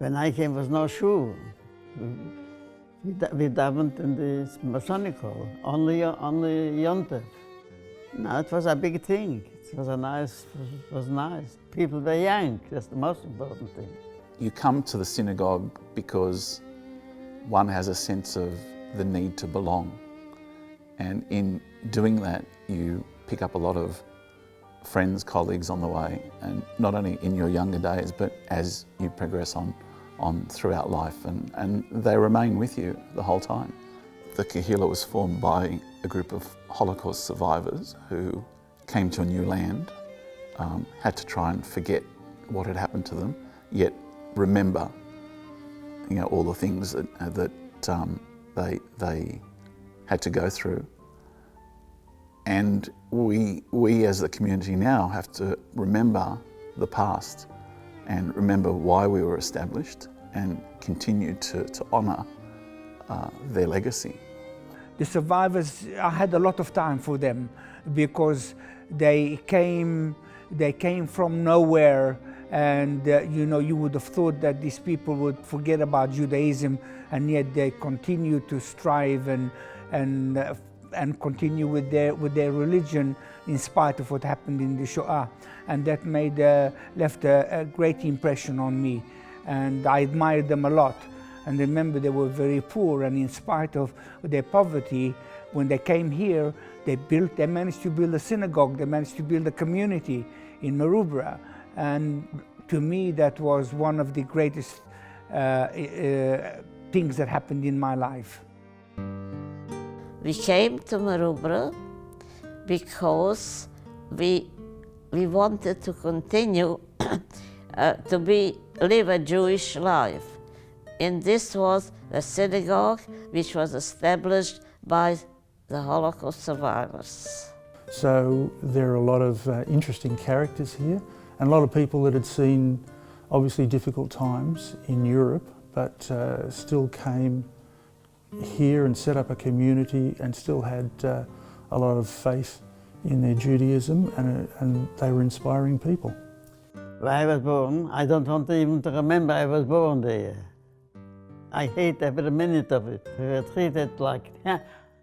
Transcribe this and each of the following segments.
When I came, was no shul. We davened in the Masonic hall, only Yontif. No, it was a big thing. It was nice. People were young, that's the most important thing. You come to the synagogue because one has a sense of the need to belong. And in doing that, you pick up a lot of friends, colleagues on the way, and not only in your younger days, but as you progress on throughout life, and they remain with you the whole time. The Kahila was formed by a group of Holocaust survivors who came to a new land, had to try and forget what had happened to them, yet remember, all the things that they had to go through. And we as the community now have to remember the past and remember why we were established and continue to honour their legacy. The survivors, I had a lot of time for them because they came from nowhere, and you would have thought that these people would forget about Judaism, and yet they continue to strive and continue with their religion in spite of what happened in the Shoah, and that left a great impression on me, and I admired them a lot. And remember, they were very poor, and in spite of their poverty, when they came here, they managed to build a synagogue, they managed to build a community in Maroubra, and to me that was one of the greatest things that happened in my life. We came to Maroubra because we wanted to continue to live a Jewish life. And this was a synagogue which was established by the Holocaust survivors. So there are a lot of interesting characters here, and a lot of people that had seen obviously difficult times in Europe, but still came here and set up a community and still had a lot of faith in their Judaism, and they were inspiring people. Where I was born, I don't want even to remember I was born there. I hate every minute of it. We were treated like,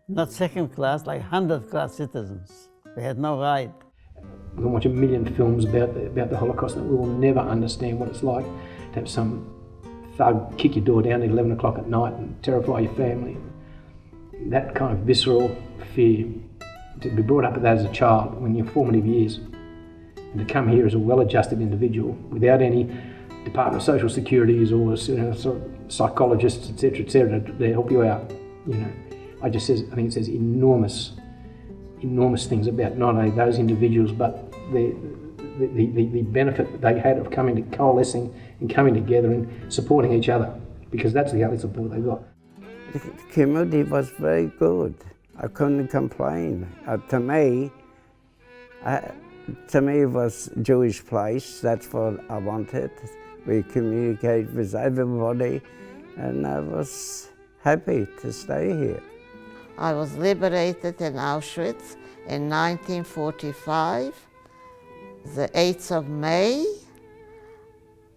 not second class, like 100-class citizens. We had no right. We can watch a million films about the Holocaust, and we will never understand what it's like to have some thug kick your door down at 11 o'clock at night and terrify your family. That kind of visceral fear, to be brought up with that as a child when you're formative years, and to come here as a well-adjusted individual without any Department of Social Securities or sort of psychologists, etc., to help you out. I think it says enormous things about not only those individuals, but the benefit they had of coalescing and coming together and supporting each other, because that's the only support they got. The community was very good. I couldn't complain. To me, it was a Jewish place. That's what I wanted. We communicate with everybody, and I was happy to stay here. I was liberated in Auschwitz in 1945, the 8th of May,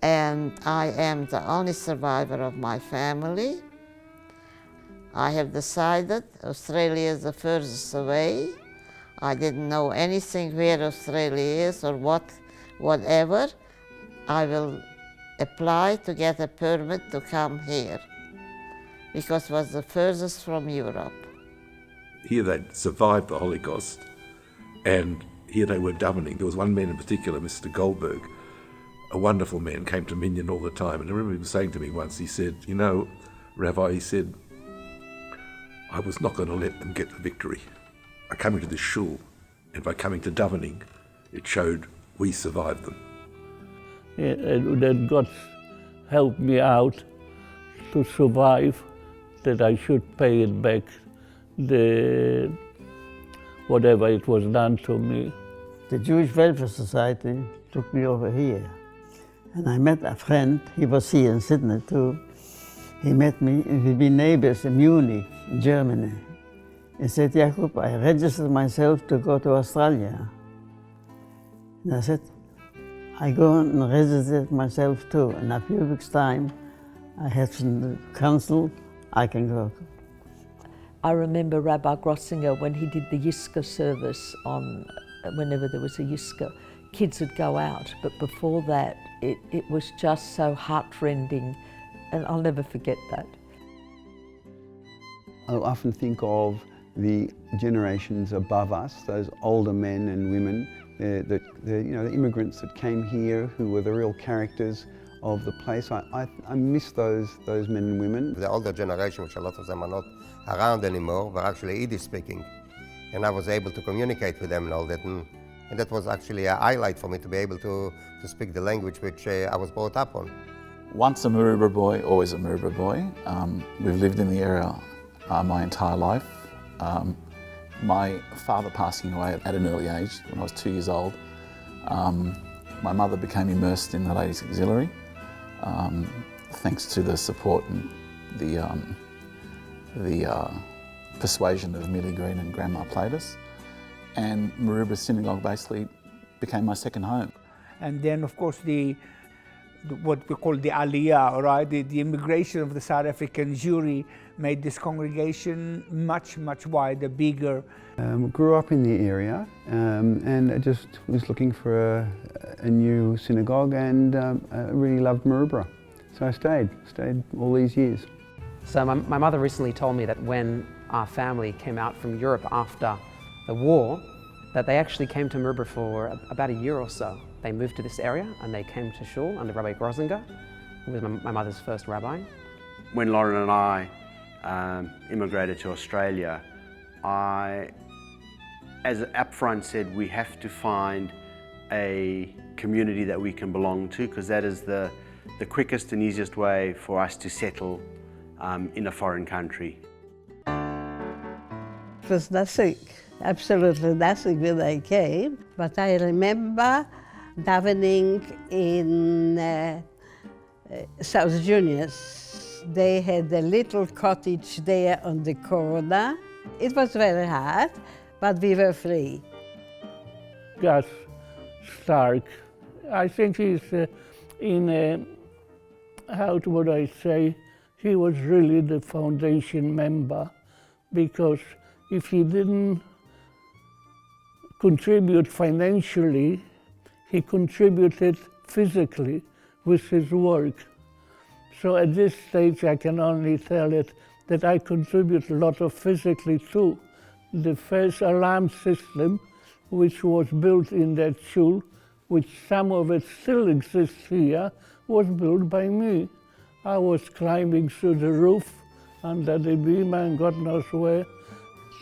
and I am the only survivor of my family. I have decided Australia is the furthest away. I didn't know anything where Australia is or whatever. I will apply to get a permit to come here, because it was the furthest from Europe. Here they'd survived the Holocaust, and here they were davening. There was one man in particular, Mr. Goldberg, a wonderful man, came to Minyan all the time. And I remember him saying to me once, he said, Rabbi, he said, I was not going to let them get the victory. I came into this shul, and by coming to davening, it showed we survived them. And then God helped me out to survive, that I should pay it back, whatever it was done to me. The Jewish Welfare Society took me over here, and I met a friend. He was here in Sydney too. He met me, and we've been neighbors in Munich, in Germany. He said, Jacob, I registered myself to go to Australia. And I said, I go and registered myself too. In a few weeks' time, I had from the council, I can go. I remember Rabbi Grossinger when he did the Yiska service on, whenever there was a Yiska, kids would go out, but before that it was just so heartrending, and I'll never forget that. I often think of the generations above us, those older men and women, the immigrants that came here who were the real characters of the place. I miss those men and women. The older generation, which a lot of them are not around anymore, were actually Yiddish speaking. And I was able to communicate with them and all that. And that was actually a highlight for me to be able to speak the language which I was brought up on. Once a Maroubra boy, always a Maroubra boy. We've lived in the area my entire life. My father passing away at an early age, when I was 2 years old, my mother became immersed in the Ladies Auxiliary, thanks to the support and the persuasion of Millie Green and Grandma Platus. And Maroubra Synagogue basically became my second home. And then, of course, what we call the Aliyah, right? The immigration of the South African Jewry made this congregation much, much wider, bigger. Grew up in the area and I just was looking for a new synagogue, and I really loved Maroubra. So I stayed all these years. So my mother recently told me that when our family came out from Europe after the war, that they actually came to Maroubra for about a year or so. They moved to this area and they came to shul under Rabbi Grossinger, who was my mother's first rabbi. When Lauren and I immigrated to Australia, as upfront said, we have to find a community that we can belong to, because that is the quickest and easiest way for us to settle in a foreign country. It was nothing, absolutely nothing when I came, but I remember davening in South Juniors. They had a little cottage there on the corner. It was very hard, but we were free. Gus Stark, I think he's how would I say, he was really the foundation member, because if he didn't contribute financially, he contributed physically with his work. So at this stage I can only tell it that I contribute a lot of physically too. The first alarm system, which was built in that shul, which some of it still exists here, was built by me. I was climbing through the roof under the beam and God knows where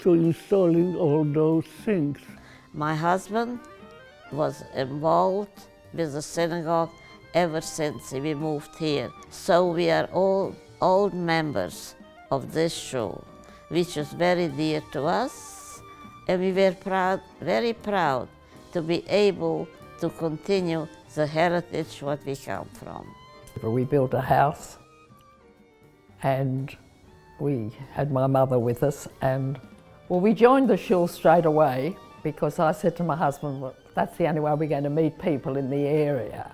to installing all those things. My husband was involved with the synagogue ever since we moved here. So we are all old members of this shul, which is very dear to us, and we were proud, very proud, to be able to continue the heritage what we come from. We built a house and we had my mother with us, and well, we joined the shul straight away because I said to my husband, well, that's the only way we're going to meet people in the area.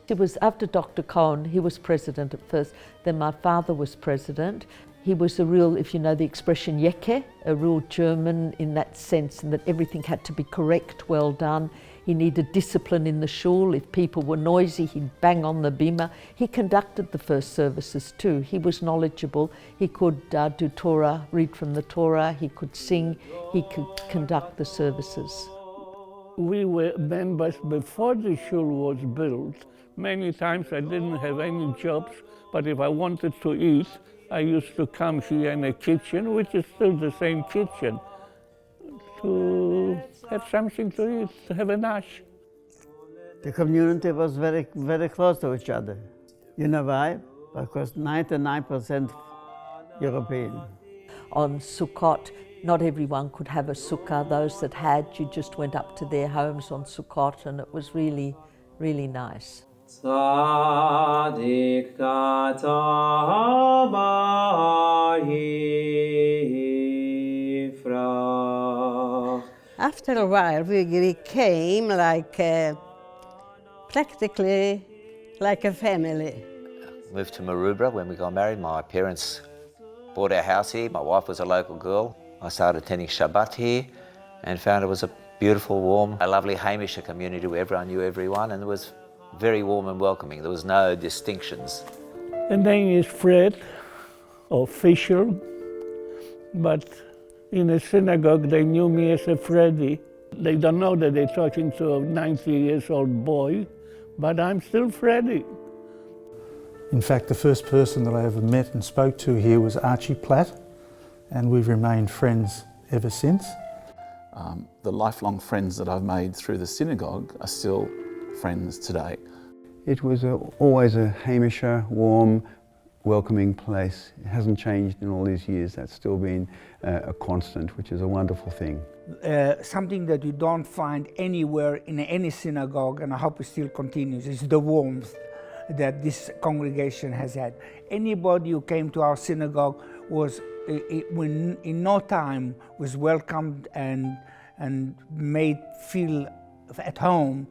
It was after Dr. Cohen, he was president at first, then my father was president. He was a real, if you know the expression Yeke, a real German in that sense, and that everything had to be correct, well done. He needed discipline in the shul. If people were noisy, he'd bang on the bima. He conducted the first services too. He was knowledgeable. He could do Torah, read from the Torah. He could sing. He could conduct the services. We were members before the shul was built. Many times I didn't have any jobs, but if I wanted to eat, I used to come here in the kitchen, which is still the same kitchen, to have something to eat, to have a nash. The community was very, very close to each other. You know why? Because 99% European. On Sukkot, not everyone could have a sukkah. Those that had, you just went up to their homes on Sukkot, and it was really, really nice. After a while, we became like practically like a family. moved to Maroubra when we got married. My parents bought our house here. My wife was a local girl. I started attending Shabbat here and found it was a beautiful, warm, a lovely Hamisha community where everyone knew everyone, and it was very warm and welcoming. There was no distinctions. The name is Fred, official, but in the synagogue they knew me as a Freddy. They don't know that they're talking to a 90-year-old boy, but I'm still Freddy. In fact, the first person that I ever met and spoke to here was Archie Platt, and we've remained friends ever since. The lifelong friends that I've made through the synagogue are still friends today. It was always a Hamisha, warm, welcoming place. It hasn't changed in all these years. That's still been a constant, which is a wonderful thing. Something that you don't find anywhere in any synagogue, and I hope it still continues, is the warmth that this congregation has had. Anybody who came to our synagogue was, in no time, was welcomed and made feel at home,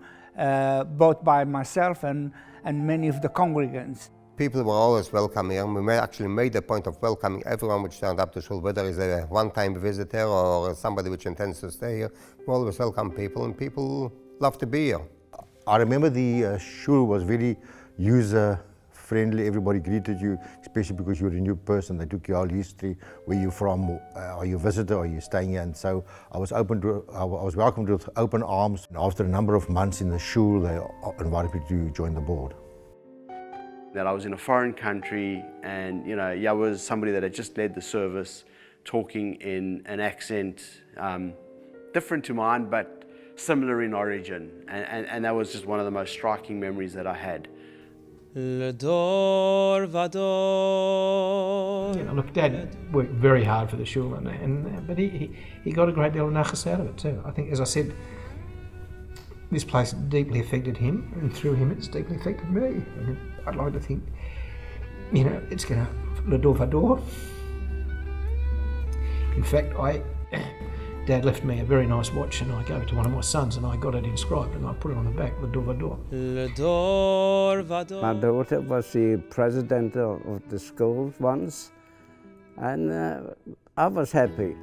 both by myself and many of the congregants. People were always welcome here. We actually made a point of welcoming everyone which turned up to shul, whether it's a one-time visitor or somebody which intends to stay here. We always welcome people, and people love to be here. I remember the shul was very user-friendly. Everybody greeted you, especially because you were a new person. They took your whole history, where you're from, are you a visitor, are you staying here? And so I was welcomed with open arms. And after a number of months in the shul, they invited me to join the board. That I was in a foreign country, and I was somebody that had just led the service, talking in an accent different to mine, but similar in origin, and that was just one of the most striking memories that I had. Look, Dad worked very hard for the shul, but he got a great deal of nachas out of it too. I think, as I said, this place deeply affected him, and through him it's deeply affected me. And I'd like to think, it's going to l'dor vador. In fact, Dad left me a very nice watch, and I gave it to one of my sons, and I got it inscribed, and I put it on the back, l'dor vador. My daughter was the president of the school once, and I was happy.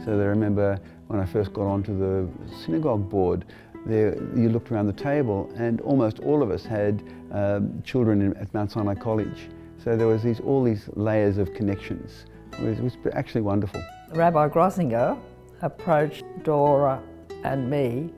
So I remember when I first got onto the synagogue board, you looked around the table and almost all of us had children at Mount Sinai College. So there was all these layers of connections. It was actually wonderful. Rabbi Grossinger approached Dora and me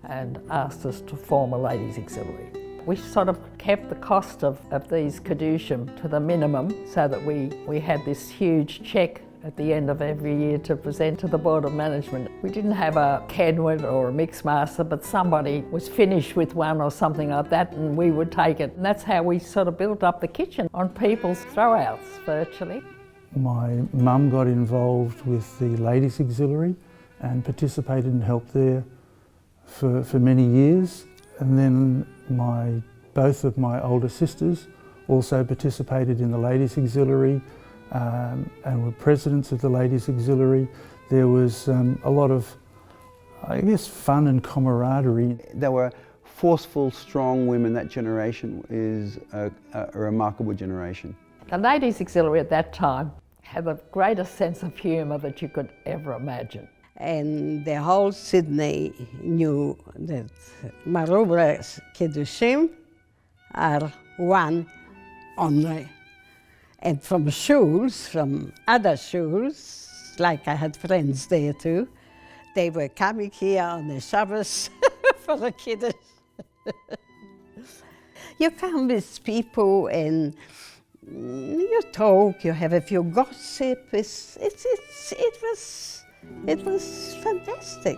and asked us to form a ladies' auxiliary. We sort of kept the cost of these Kedushim to the minimum so that we had this huge check at the end of every year to present to the Board of Management. We didn't have a Kenwood or a mix master, but somebody was finished with one or something like that, and we would take it. And that's how we sort of built up the kitchen, on people's throwouts, virtually. My mum got involved with the ladies' auxiliary and participated and helped there for many years. And then both of my older sisters also participated in the ladies' auxiliary and were presidents of the ladies' auxiliary. There was a lot of, I guess, fun and camaraderie. They were forceful, strong women. That generation is a remarkable generation. The ladies' auxiliary at that time had the greatest sense of humour that you could ever imagine. And the whole Sydney knew that Maroubra's Kiddushim are one only. And from shuls, from other shuls, like I had friends there too, they were coming here on the Shabbos for the Kiddush. You come with people and you talk, you have a few gossip. It was fantastic.